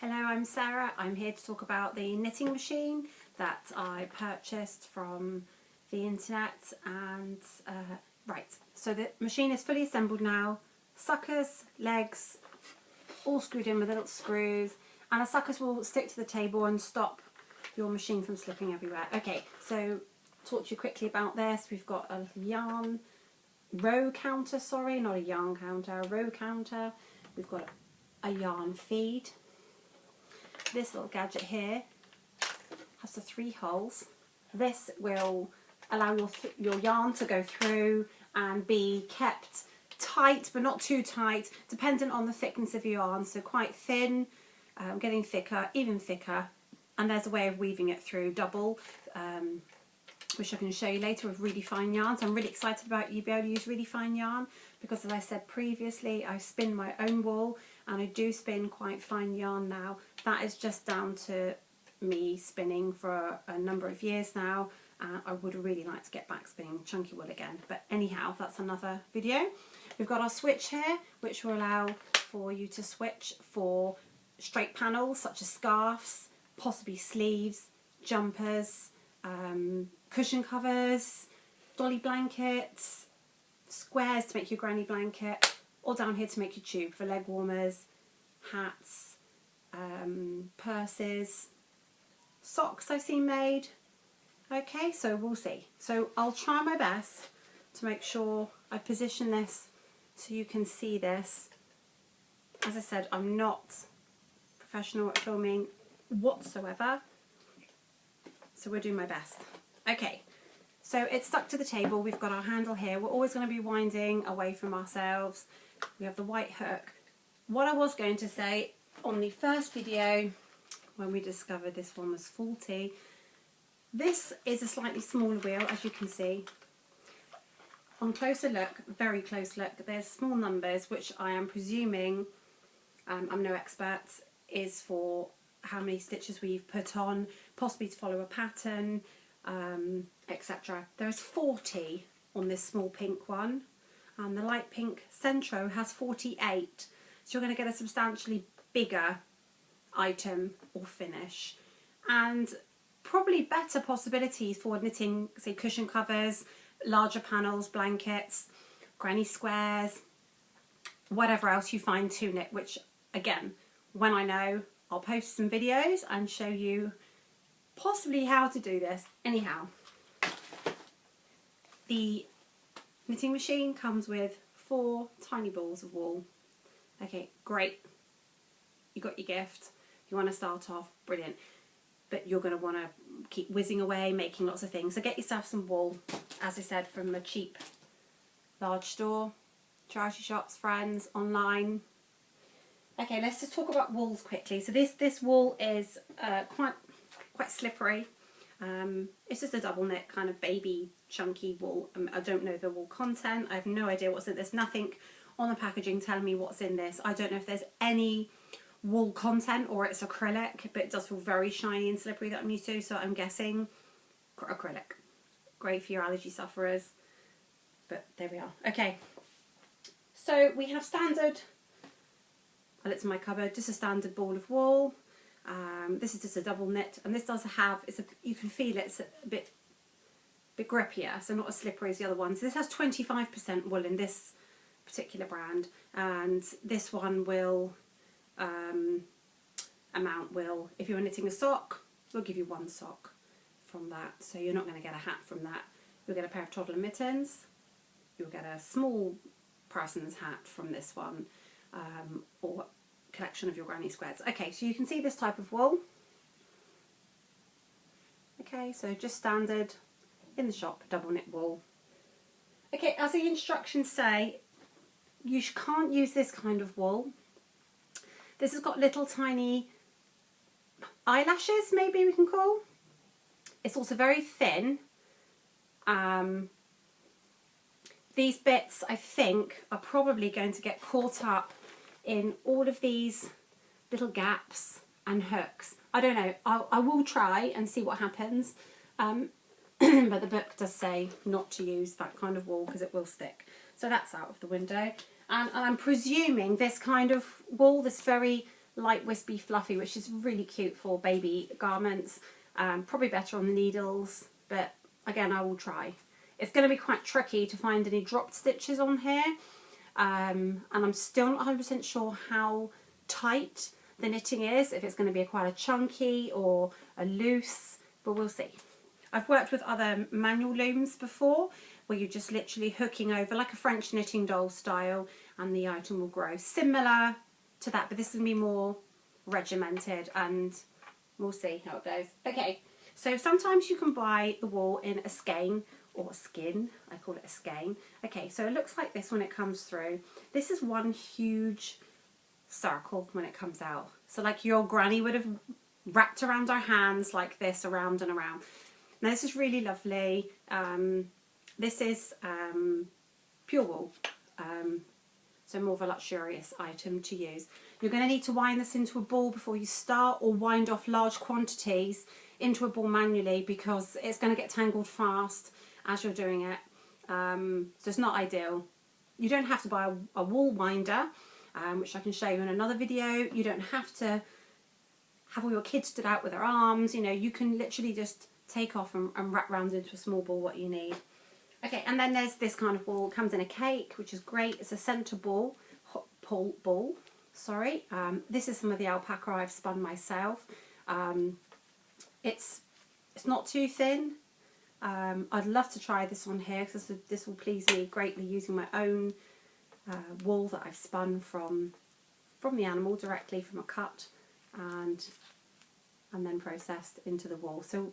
Hello, I'm Sarah. I'm here to talk about the knitting machine that I purchased from the internet. And right, so the machine is fully assembled now. Suckers, legs, all screwed in with little screws, and the suckers will stick to the table and stop your machine from slipping everywhere. Okay, so talk to you quickly about this. We've got a little yarn row counter, sorry, not a yarn counter, a row counter. We've got a yarn feed. This little gadget here has the 3 holes. This will allow your yarn to go through and be kept tight, but not too tight, dependent on the thickness of your yarn. So quite thin, getting thicker, even thicker. And there's a way of weaving it through double, which I can show you later with really fine yarns. I'm really excited about you being able to use really fine yarn because, as I said previously, I spin my own wool and I do spin quite fine yarn now. That is just down to me spinning for a number of years now. I would really like to get back spinning chunky wool again, but anyhow, that's another video. We've got our switch here, which will allow for you to switch for straight panels such as scarves, possibly sleeves, jumpers, cushion covers, dolly blankets, squares to make your granny blanket, or down here to make your tube for leg warmers, hats, purses, socks I've seen made. Okay, so we'll see. So I'll try my best to make sure I position this so you can see this. As I said, I'm not professional at filming whatsoever, so we'll do my best. Okay, so it's stuck to the table. We've got our handle here. We're always going to be winding away from ourselves. We have the white hook. What I was going to say on the first video, when we discovered this one was faulty, this is a slightly smaller wheel, as you can see. On closer look, very close look, there's small numbers, which I am presuming, I'm no expert, is for how many stitches we've put on, possibly to follow a pattern, etc. There's 40 on this small pink one, and the light pink Centro has 48. So you're going to get a substantially bigger item or finish, and probably better possibilities for knitting, say, cushion covers, larger panels, blankets, granny squares, whatever else you find to knit, which again, when I know, I'll post some videos and show you possibly how to do this. Anyhow, the knitting machine comes with 4 tiny balls of wool. Okay, great. You got your gift. You want to start off, brilliant. But you're going to want to keep whizzing away, making lots of things. So get yourself some wool, as I said, from a cheap large store, charity shops, friends, online. Okay, let's just talk about wools quickly. So this wool is quite slippery. It's just a double knit kind of baby chunky wool. I don't know the wool content. I have no idea what's in. There's nothing on the packaging telling me what's in this. I don't know if there's any wool content or it's acrylic, but it does feel very shiny and slippery that I'm used to, so I'm guessing acrylic. Great for your allergy sufferers, but there we are. Okay, so we have standard, I looked in my cupboard, just a standard ball of wool. This is just a double knit, and this does have, you can feel it's a bit grippier, so not as slippery as the other ones. This has 25% wool in this particular brand, and this one will if you're knitting a sock, we'll give you 1 sock from that, so you're not going to get a hat from that. You'll get a pair of toddler mittens, you'll get a small person's hat from this one, or collection of your granny squares. Okay, so you can see this type of wool. Okay, so just standard in the shop double knit wool. Okay, as the instructions say, you can't use this kind of wool. This has got little tiny eyelashes, maybe we can call. It's also very thin. These bits, I think, are probably going to get caught up in all of these little gaps and hooks. I don't know. I will try and see what happens. But the book does say not to use that kind of wool because it will stick. So that's out of the window. And I'm presuming this kind of wool, this very light, wispy, fluffy, which is really cute for baby garments. Probably better on the needles, but again, I will try. It's going to be quite tricky to find any dropped stitches on here, and I'm still not 100% sure how tight the knitting is, if it's going to be quite a chunky or a loose, but we'll see. I've worked with other manual looms before, where you're just literally hooking over like a French knitting doll style, and the item will grow similar to that, but this is going to be more regimented, and we'll see how it goes. Okay, so sometimes you can buy the wool in a skein or a skin. I call it a skein. Okay, so it looks like this when it comes through. This is one huge circle when it comes out. So like your granny would have wrapped around our hands like this, around and around. Now this is really lovely. This is pure wool, so more of a luxurious item to use. You're going to need to wind this into a ball before you start, or wind off large quantities into a ball manually, because it's going to get tangled fast as you're doing it. So it's not ideal. You don't have to buy a wool winder, which I can show you in another video. You don't have to have all your kids stood out with their arms. You know, you can literally just take off and wrap round into a small ball what you need. Okay, and then there's this kind of ball. It comes in a cake, which is great. It's a centre ball, ball. Sorry. This is some of the alpaca I've spun myself. It's not too thin. I'd love to try this on here, because this will please me greatly, using my own wool that I've spun from the animal directly from a cut, and then processed into the wool. So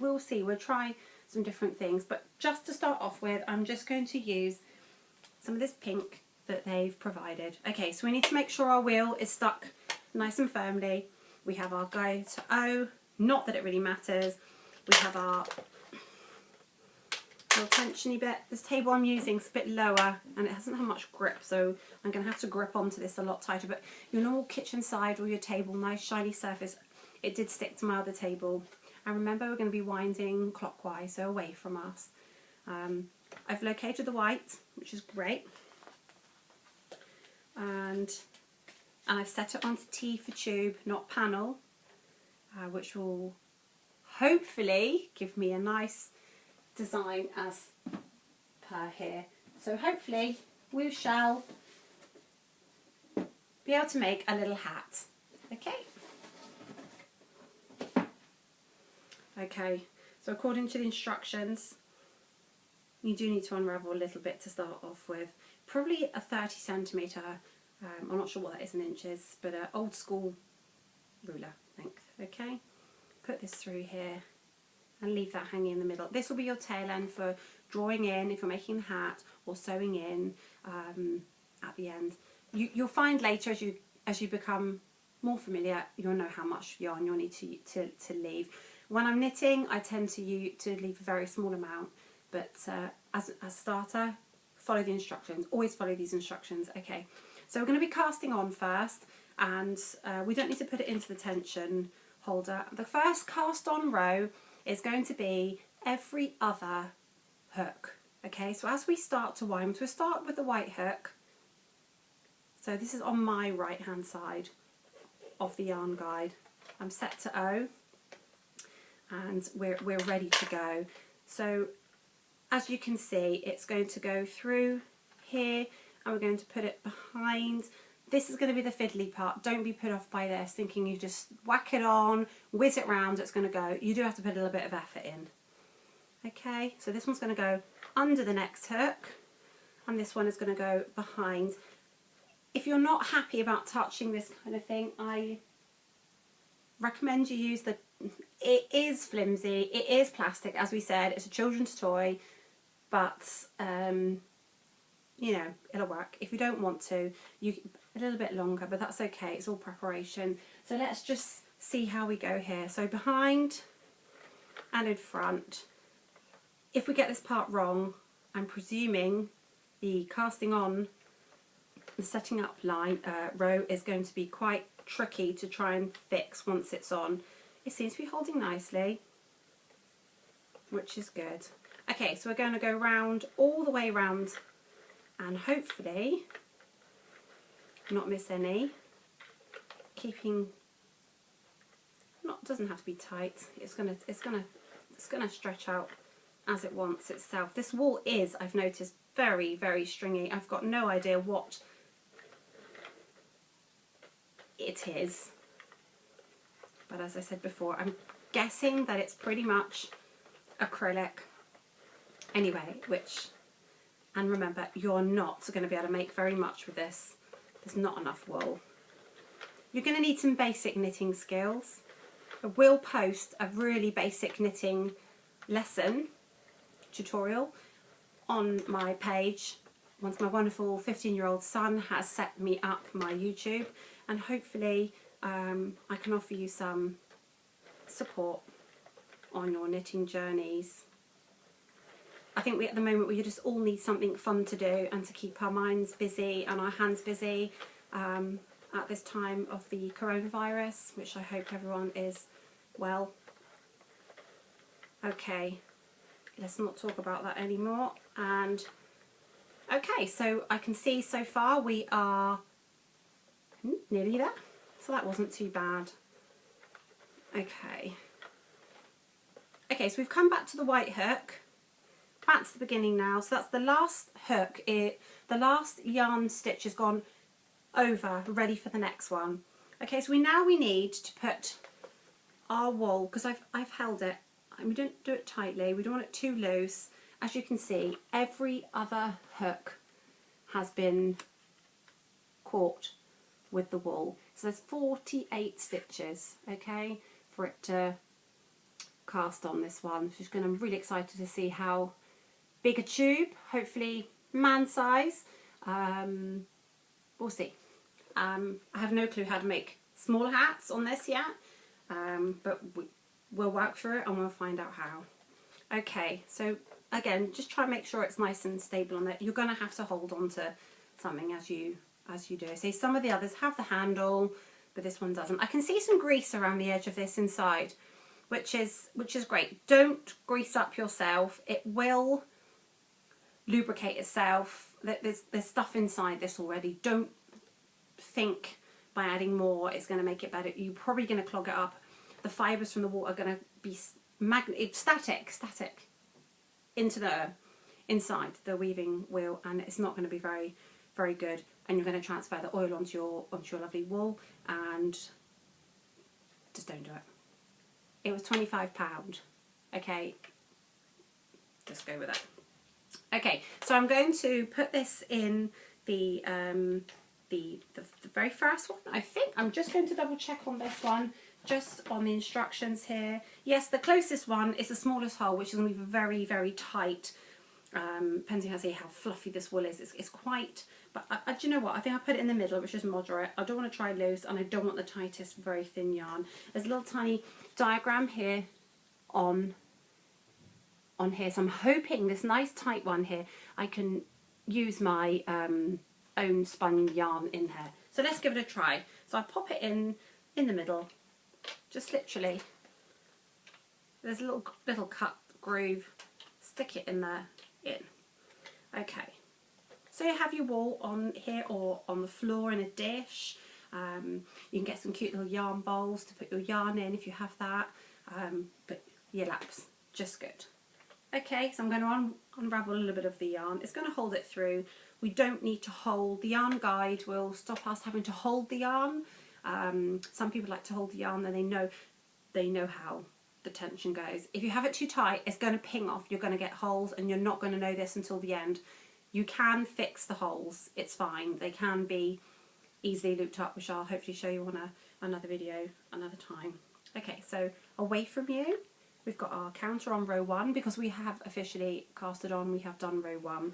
we'll see. We'll try some different things, but just to start off with, I'm just going to use some of this pink that they've provided. Okay, so we need to make sure our wheel is stuck nice and firmly. We have our go to O, not that it really matters. We have our little tensiony bit. This table I'm using is a bit lower and it hasn't had much grip, so I'm going to have to grip onto this a lot tighter, but your normal kitchen side or your table, nice shiny surface, it did stick to my other table. And remember, we're going to be winding clockwise, so away from us. I've located the white, which is great, and I've set it onto T for tube, not panel, which will hopefully give me a nice design as per here. So hopefully we shall be able to make a little hat. Okay, so according to the instructions, you do need to unravel a little bit to start off with. Probably a 30 centimetre, I'm not sure what that is in inches, but an old school ruler length. Okay, put this through here and leave that hanging in the middle. This will be your tail end for drawing in if you're making the hat, or sewing in at the end. You'll find later, as you become more familiar, you'll know how much yarn you'll need to leave. When I'm knitting, I tend to leave a very small amount, but as a starter, follow the instructions. Always follow these instructions. Okay, so we're going to be casting on first, and we don't need to put it into the tension holder. The first cast on row is going to be every other hook. Okay, so as we start to wind, we'll start with the white hook. So this is on my right hand side of the yarn guide. I'm set to O, and we're ready to go. So as you can see, it's going to go through here, and we're going to put it behind. This is going to be the fiddly part. Don't be put off by this, thinking you just whack it on, whiz it round, it's going to go. You do have to put a little bit of effort in. Okay, so this one's going to go under the next hook, and this one is going to go behind. If you're not happy about touching this kind of thing, I recommend you use it is flimsy, it is plastic, as we said, it's a children's toy, but you know, it'll work. If you don't want to, a little bit longer, but that's okay, it's all preparation. So let's just see how we go here. So behind and in front. If we get this part wrong, I'm presuming the casting on, the setting up line row is going to be quite tricky to try and fix once it's on. It seems to be holding nicely, which is good. Okay, so we're going to go round, all the way round, and hopefully not miss any. keeping, doesn't have to be tight. It's gonna stretch out as it wants itself. This wool is, I've noticed, very, very stringy. I've got no idea what it is, but as I said before, I'm guessing that it's pretty much acrylic anyway, and remember, you're not going to be able to make very much with this. There's not enough wool. You're going to need some basic knitting skills. I will post a really basic knitting lesson tutorial on my page once my wonderful 15-year-old son has set me up my YouTube, and hopefully I can offer you some support on your knitting journeys. I think at the moment we just all need something fun to do and to keep our minds busy and our hands busy at this time of the coronavirus, which I hope everyone is well. Okay, let's not talk about that anymore. And okay, so I can see so far we are nearly there, so that wasn't too bad. Okay, so we've come back to the white hook, back to the beginning now. So that's the last hook, the last yarn stitch has gone over, ready for the next one. Okay, so we need to put our wool, because I've held it, and we don't do it tightly, we don't want it too loose. As you can see, every other hook has been caught with the wool. So there's 48 stitches, okay, for it to cast on this one. So I'm really excited to see how big a tube, hopefully man size. We'll see. I have no clue how to make smaller hats on this yet, but we'll work through it and we'll find out how. Okay, so again, just try and make sure it's nice and stable on it. You're going to have to hold on to something as you do. See, some of the others have the handle, but this one doesn't. I can see some grease around the edge of this inside, which is great. Don't grease up yourself. It will lubricate itself. There's stuff inside this already. Don't think by adding more it's going to make it better. You're probably going to clog it up. The fibres from the wool are going to be static inside the weaving wheel, and it's not going to be very, very good. And you're going to transfer the oil onto your lovely wool, and just don't do it. It was £25. Okay, just go with it. Okay, so I'm going to put this in the very first one. I think I'm just going to double check on this one, just on the instructions here. Yes, the closest one is the smallest hole, which is going to be very, very tight. Depending on how fluffy this wool is, it's quite. But do you know what? I think I put it in the middle, which is moderate. I don't want to try loose, and I don't want the tightest, very thin yarn. There's a little tiny diagram here on here, so I'm hoping this nice tight one here, I can use my own spun yarn in here. So let's give it a try. So I pop it in the middle, just literally. There's a little cut groove. Stick it in there. Okay. So you have your wool on here or on the floor in a dish. You can get some cute little yarn bowls to put your yarn in if you have that. But your laps, just good. Okay, so I'm going to unravel a little bit of the yarn. It's going to hold it through. We don't need to hold. The yarn guide will stop us having to hold the yarn. Some people like to hold the yarn, and they know how the tension goes. If you have it too tight, it's going to ping off. You're going to get holes, and you're not going to know this until the end. You can fix the holes. It's fine. They can be easily looped up, which I'll hopefully show you on another video another time. Okay, so away from you, we've got our counter on row 1, because we have officially casted on. We have done row 1,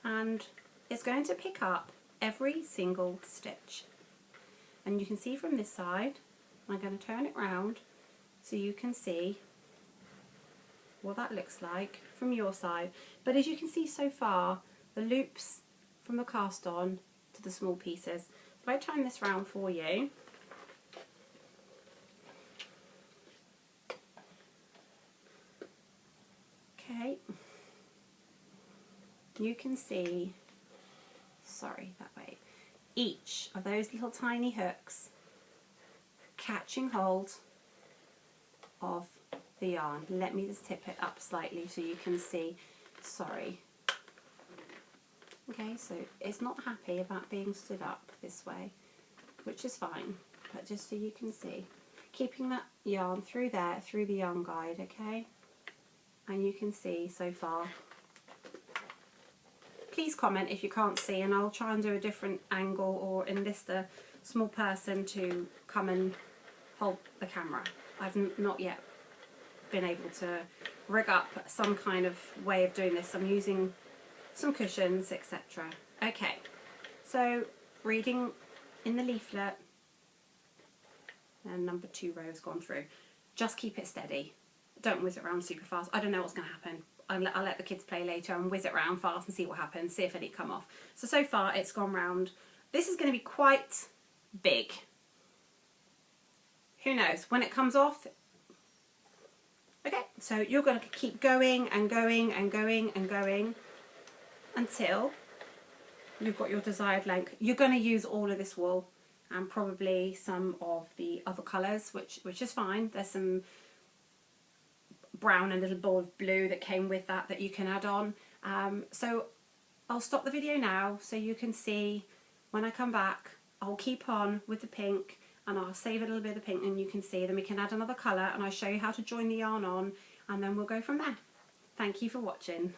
and it's going to pick up every single stitch. And you can see from this side, I'm going to turn it round so you can see what that looks like from your side. But as you can see so far, the loops from the cast on to the small pieces. If I turn this round for you, okay, you can see, sorry, that way, each of those little tiny hooks catching hold of the yarn. Let me just tip it up slightly so you can see. Sorry. Okay, so it's not happy about being stood up this way, which is fine, but just so you can see. Keeping that yarn through there, through the yarn guide, okay? And you can see so far. Please comment if you can't see, and I'll try and do a different angle or enlist a small person to come and hold the camera. I've not yet been able to rig up some kind of way of doing this. I'm using some cushions, etc. Okay, so reading in the leaflet, and number 2 row has gone through. Just keep it steady. Don't whiz it around super fast. I don't know what's going to happen. I'll let the kids play later and whiz it around fast and see what happens, see if any come off. So far it's gone round. This is going to be quite big. Who knows? When it comes off. Okay, so you're going to keep going and going and going and going until you've got your desired length. You're going to use all of this wool and probably some of the other colours, which is fine. There's some brown and a little ball of blue that came with that you can add on. So I'll stop the video now so you can see when I come back. I'll keep on with the pink and I'll save a little bit of the pink and you can see. Then we can add another colour and I'll show you how to join the yarn on and then we'll go from there. Thank you for watching.